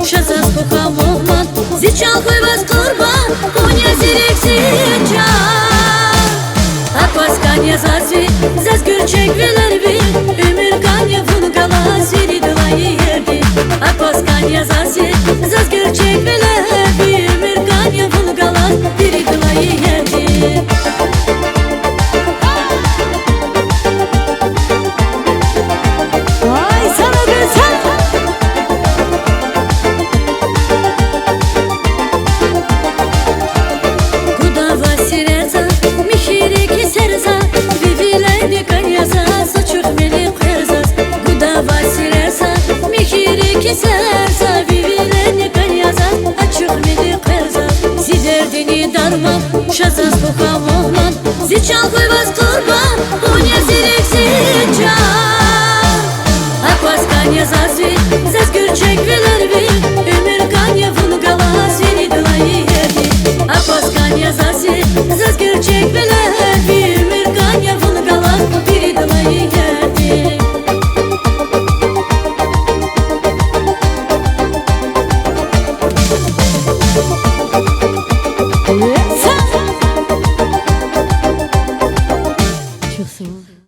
шазас пухамоман, зичал хой вас курбан, коня зирек зича. А паскanya zazi, zaz gürçek velerbi, ömür kanya vungala siri duayı yerdi. A paskanya zazi, zaz gürçek velerbi, ömür kanya vungala siri duayı yerdi. Шазас пухамоман, зичал хой